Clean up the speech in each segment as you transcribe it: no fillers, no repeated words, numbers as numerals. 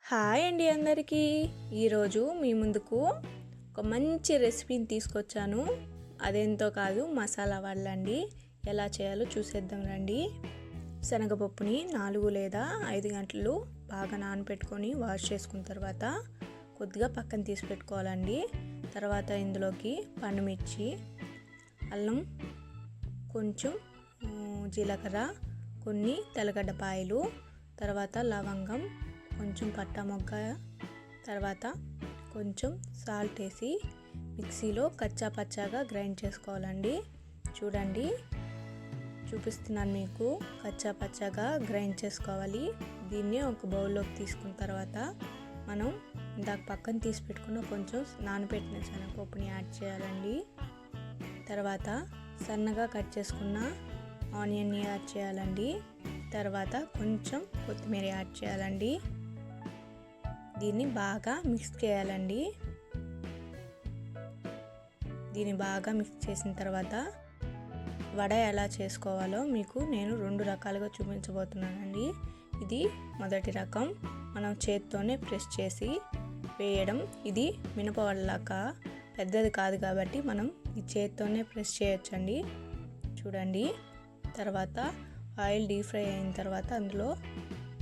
Hi అండి అందరికీ. ఈరోజు మీ ముందుకు ఒక మంచి రెసిపీని తీసుకొచ్చాను. అదేంతో కాదు, మసాలా వడలు అండి. ఎలా చేయాలో చూసేద్దాం రండి. శనగపప్పుని 4 లేదా 5 గంటలు బాగా నానబెట్టుకొని వాష్ చేసుకున్న తర్వాత కొద్దిగా పక్కన తీసి పెట్టుకోవాలండి. తర్వాత ఇందులోకి పండుమిర్చి, అల్లం, కొంచెం జీలకర్ర, కొన్ని తెల్లగడ్డపాయలు, తర్వాత లవంగం, కొంచెం పట్టా మొగ్గ, తర్వాత కొంచెం సాల్ట్ వేసి మిక్సీలో కచ్చా పచ్చాగా గ్రైండ్ చేసుకోవాలండి. చూడండి, చూపిస్తున్నాను మీకు. కచ్చా పచ్చాగా గ్రైండ్ చేసుకోవాలి. దీన్ని ఒక బౌల్లోకి తీసుకున్న తర్వాత మనం ఇందాక పక్కన తీసి పెట్టుకున్న కొంచెం నానబెట్టిన శనగపప్పుని యాడ్ చేయాలండి. తర్వాత సన్నగా కట్ చేసుకున్న ఆనియన్ని యాడ్ చేయాలండి. తర్వాత కొంచెం కొత్తిమీర యాడ్ చేయాలండి. దీన్ని బాగా మిక్స్ చేయాలండి. దీన్ని బాగా మిక్స్ చేసిన తర్వాత వడ ఎలా చేసుకోవాలో మీకు నేను 2 రకాలుగా చూపించబోతున్నానండి. ఇది మొదటి రకం, మనం చేత్తోనే ప్రెస్ చేసి వేయడం. ఇది మినపవడలాగా పెద్దది కాదు కాబట్టి మనం ఈ చేత్తోనే ప్రెస్ చేయొచ్చండి. చూడండి, తర్వాత ఆయిల్ డీప్ ఫ్రై అయిన తర్వాత అందులో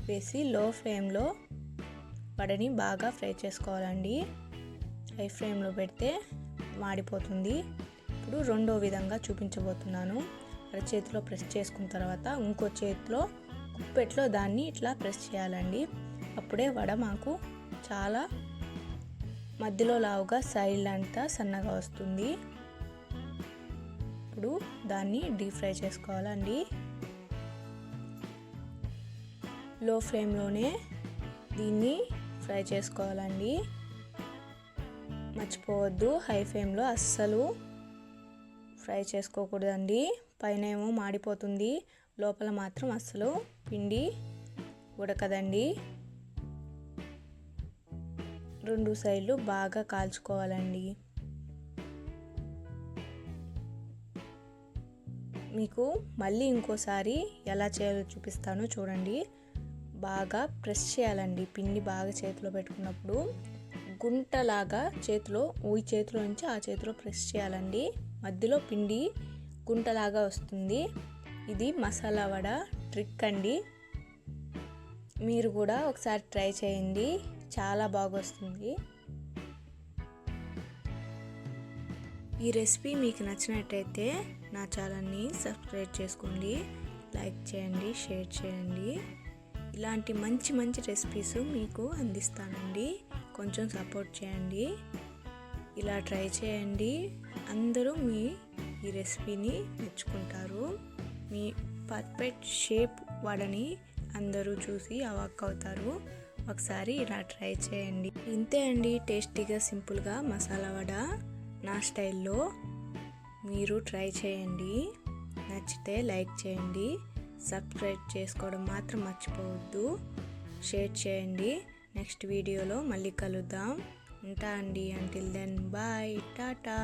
వేసి లో ఫ్లేమ్లో వడని బాగా ఫ్రై చేసుకోవాలండి. హై ఫ్లేమ్లో పెడితే మాడిపోతుంది. ఇప్పుడు రెండో విధంగా చూపించబోతున్నాను. చేతిలో ప్రెస్ చేసుకున్న తర్వాత ఇంకో చేతిలో కుప్పెట్లో దాన్ని ఇట్లా ప్రెస్ చేయాలండి. అప్పుడే వడ మాకు చాలా మధ్యలో లావుగా సైడ్ అంతా సన్నగా వస్తుంది. ఇప్పుడు దాన్ని డీప్ ఫ్రై చేసుకోవాలండి. లో ఫ్లేమ్లోనే దీన్ని ఫ్రై చేసుకోవాలండి. మర్చిపోవద్దు, హై ఫ్లేమ్లో అస్సలు ఫ్రై చేసుకోకూడదండి. పైన ఏమో మాడిపోతుంది, లోపల మాత్రం అస్సలు పిండి ఉడకదండి. 2 సైడ్లు బాగా కాల్చుకోవాలండి. మీకు మళ్ళీ ఇంకోసారి ఎలా చేయాలో చూపిస్తాను చూడండి. బాగా ప్రెస్ చేయాలండి. పిండి బాగా చేతిలో పెట్టుకున్నప్పుడు గుంటలాగా చేతిలో, ఈ చేతిలో నుంచి ఆ చేతిలో ప్రెస్ చేయాలండి. మధ్యలో పిండి గుంటలాగా వస్తుంది. ఇది మసాలా వడ ట్రిక్ అండి. మీరు కూడా ఒకసారి ట్రై చేయండి, చాలా బాగా వస్తుంది. ఈ రెసిపీ మీకు నచ్చినట్టయితే నా ఛానల్ని సబ్స్క్రైబ్ చేసుకోండి, లైక్ చేయండి, షేర్ చేయండి. ఇలాంటి మంచి మంచి రెసిపీస్ మీకు అందిస్తానండి. కొంచెం సపోర్ట్ చేయండి. ఇలా ట్రై చేయండి. అందరూ ఈ రెసిపీని మెచ్చుకుంటారు. మీ పర్ఫెక్ట్ షేప్ వడని అందరూ చూసి అవాక్ అవుతారు. ఒకసారి ఇలా ట్రై చేయండి. ఇంతే అండి, టేస్టీగా సింపుల్గా మసాలా వడ నా స్టైల్లో మీరు ట్రై చేయండి. నచ్చితే లైక్ చేయండి, సబ్స్క్రైబ్ చేసుకోవడం మాత్రం మర్చిపోవద్దు, షేర్ చేయండి. నెక్స్ట్ వీడియోలో మళ్ళీ కలుద్దాం. ఉంటా అండి. Until then bye, Tata.